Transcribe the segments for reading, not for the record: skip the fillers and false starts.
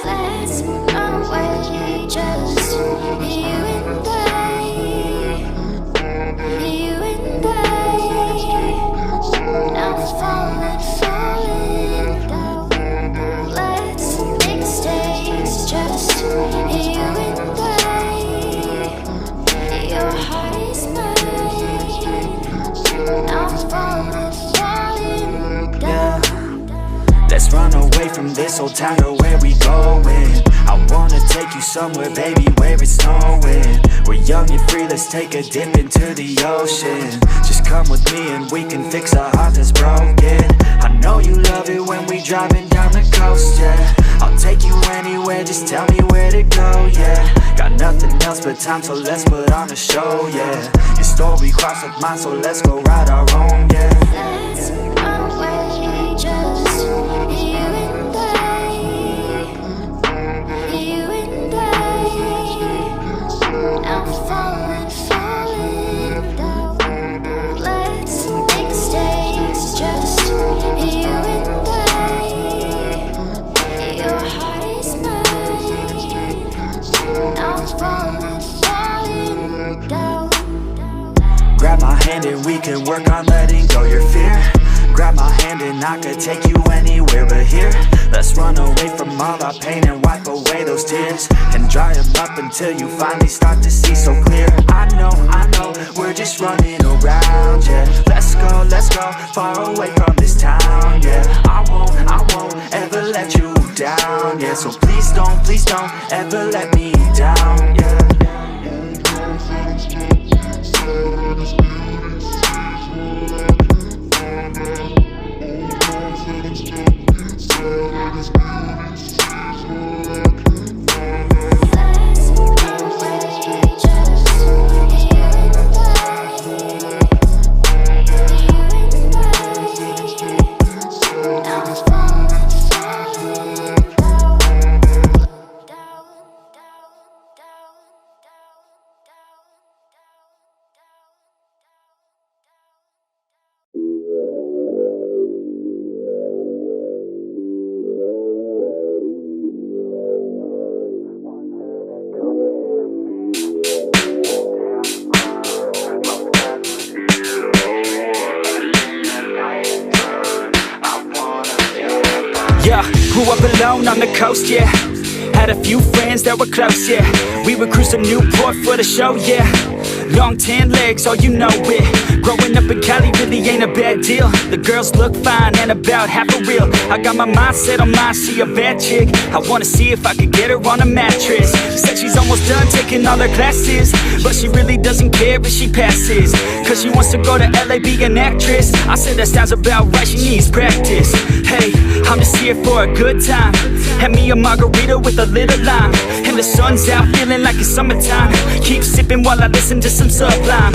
Let's run away, just you and I, you and I. Now falling down. Let's make mistakes, just you and I. Your heart is mine. Now falling down. Let's run away from this old town, to where we going? I wanna take you somewhere, baby, where it's snowing. We're young and free, let's take a dip into the ocean. Just come with me and we can fix a heart that's broken. I know you love it when we driving down the coast, yeah. I'll take you anywhere, just tell me where to go, yeah. Got nothing else but time, so let's put on a show, yeah. Your story crossed with mine, so let's go ride our own, yeah. Let's run away, just you and I, you and I. Now falling down. Let's make mistakes, just you and I. Your heart is mine. Now falling down. Grab my hand and we can work on letting go your fear. Grab my hand and I could take you anywhere but here. Let's run away from all our pain and wipe away those tears, and dry them up until you finally start to see so clear. I know, we're just running around, yeah. Let's go, far away from this town, yeah. I won't ever let you down, yeah. So please don't ever let me down, yeah. Yeah, grew up alone on the coast, yeah. Had a few friends that were close, yeah. We would cruise to Newport for the show, yeah. Long tan legs, oh you know it. Growing up in Cali really ain't a bad deal. The girls look fine and about half a real. I got my mind set on mine, she a bad chick. I wanna see if I could get her on a mattress. Said she's almost done taking all her classes, but she really doesn't care if she passes, cause she wants to go to LA, be an actress. I said that sounds about right, she needs practice. Hey, I'm just here for a good time. Had me a margarita with a little lime, and the sun's out feeling like it's summertime. Keep sipping while I listen to some Sublime.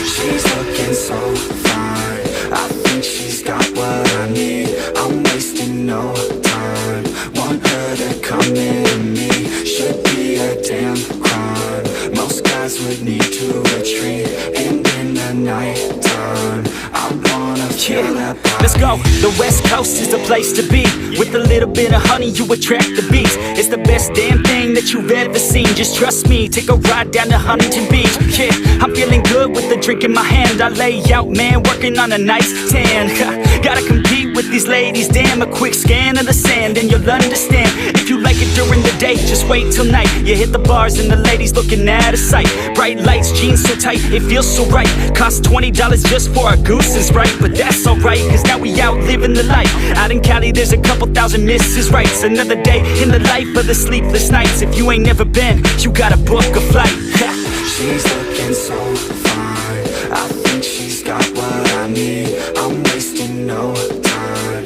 She's looking so fine, I think she's got what I need. I'm wasting no time, want her to come into me. Should be a damn crime, most guys would need to retreat. And in the night time, I wanna feel that body. Let's go, the West Coast is the place to be. With a little bit of honey you attract the bees. It's the best damn thing that you've ever seen. Just trust me, take a ride down to Huntington Beach. Yeah, I'm feeling good with the drink in my hand. I lay out, man, working on a nice tan. Gotta compete with these ladies, damn. A quick scan of the sand and you'll understand. If you like it during the day, just wait till night. You hit the bars and the ladies looking at a sight. Bright lights, jeans so tight, it feels so right. Cost $20 just for a goose and Sprite, but that's alright, cause now we out living the life. Out in Cali there's a couple thousand Mrs. Rights. Another day in the life of the sleepless nights. If you ain't never been, you gotta book a flight. She's looking so fine, I think she's got what I need. I'm wasting no time,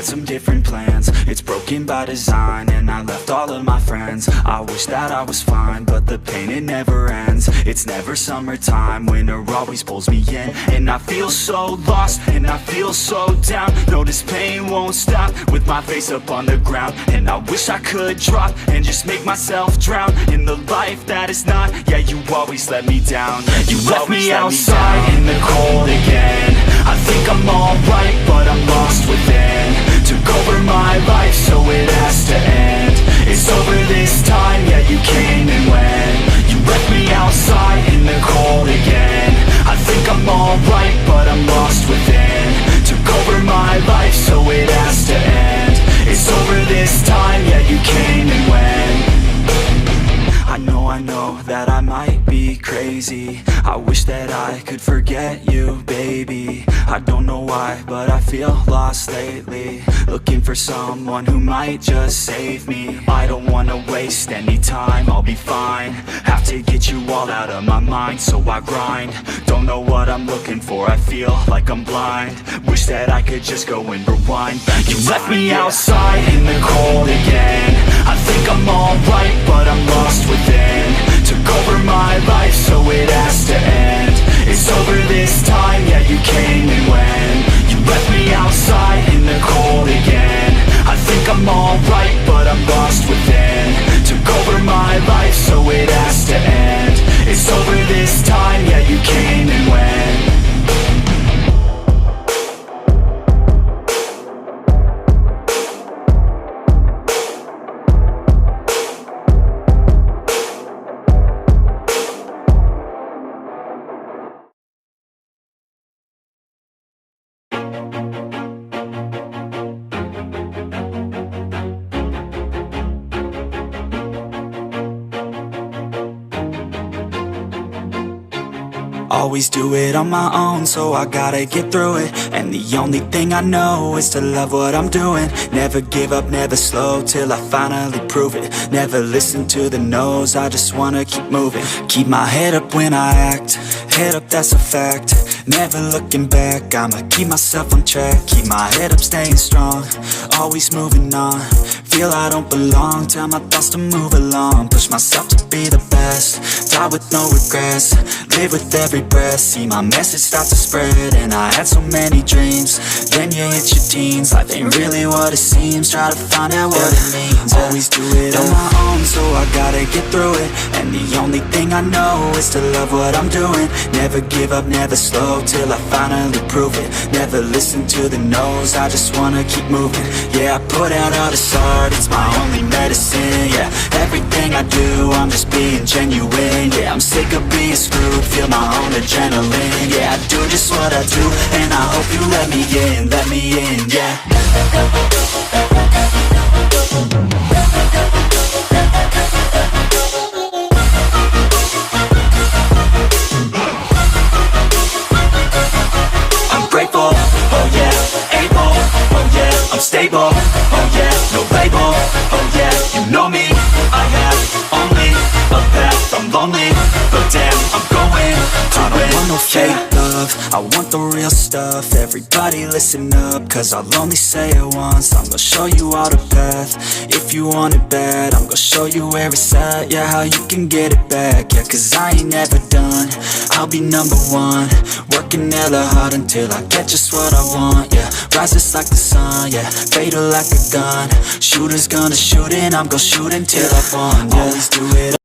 had some different plans. It's broken by design, and I left all of my friends. I wish that I was fine, but the pain, it never ends. It's never summertime, winter always pulls me in. And I feel so lost, and I feel so down. No, this pain won't stop, with my face up on the ground. And I wish I could drop, and just make myself drown in the life that is not. Yeah, you always let me down. You left me outside in the cold again. I think I'm alright, but I'm lost within. Took over my life, so it has to end. It's over this time, yeah, you came and went. You left me outside in the cold again. I think I'm alright, but I'm lost within. Took over my life, so it has to end. It's over this time, yeah, you came and went. I know that I might be crazy. I wish that I could forget you, baby. I don't know why, but I feel lost lately. Looking for someone who might just save me. I don't wanna waste any time, I'll be fine. Have to get you all out of my mind, so I grind. Don't know what I'm looking for, I feel like I'm blind. Wish that I could just go and rewind. You left me outside in the cold again. I think I'm alright, but I'm lost within. Took over my life, so it has to end. It's over this time, yeah, you came and went. You left me outside in the cold again. I think I'm alright, but I'm lost within. Took over my life, so it has to end. It's over this time, yeah, you came and went. Always do it on my own, so I gotta get through it. And the only thing I know is to love what I'm doing. Never give up, never slow, till I finally prove it. Never listen to the no's, I just wanna keep moving. Keep my head up when I act, head up, that's a fact. Never looking back, I'ma keep myself on track. Keep my head up, staying strong, always moving on. Feel I don't belong, tell my thoughts to move along. Push myself to be the best, die with no regrets. Live with every breath, see my message start to spread. And I had so many dreams, then you hit your teens. Life ain't really what it seems, try to find out what it means. Always do it on my own, so I gotta get through it. And the only thing I know is to love what I'm doing. Never give up, never slow, till I finally prove it. Never listen to the no's, I just wanna keep moving. Yeah, I put out all this art, it's my only medicine. Yeah, everything I do, I'm just being genuine. Yeah, I'm sick of being screwed, feel my own adrenaline. Yeah, I do just what I do, and I hope you let me in, yeah. I'm grateful, oh yeah, able, oh yeah, I'm stable, oh yeah, no label, oh yeah, you know me, I have only a path, I'm lonely, but damn, I'm going to I don't want no fake love, I want the real stuff. Everybody listen up, cause I'll only say it once. I'm gonna show you all the path, if you want it bad. I'm gonna show you where it's at, yeah, how you can get it back. Yeah, cause I ain't never done, I'll be number one. Working hella hard until I get just what I want, yeah. Rises like the sun, yeah, fatal like a gun. Shooter's gonna shoot and I'm gonna shoot until I won, yeah. Always do it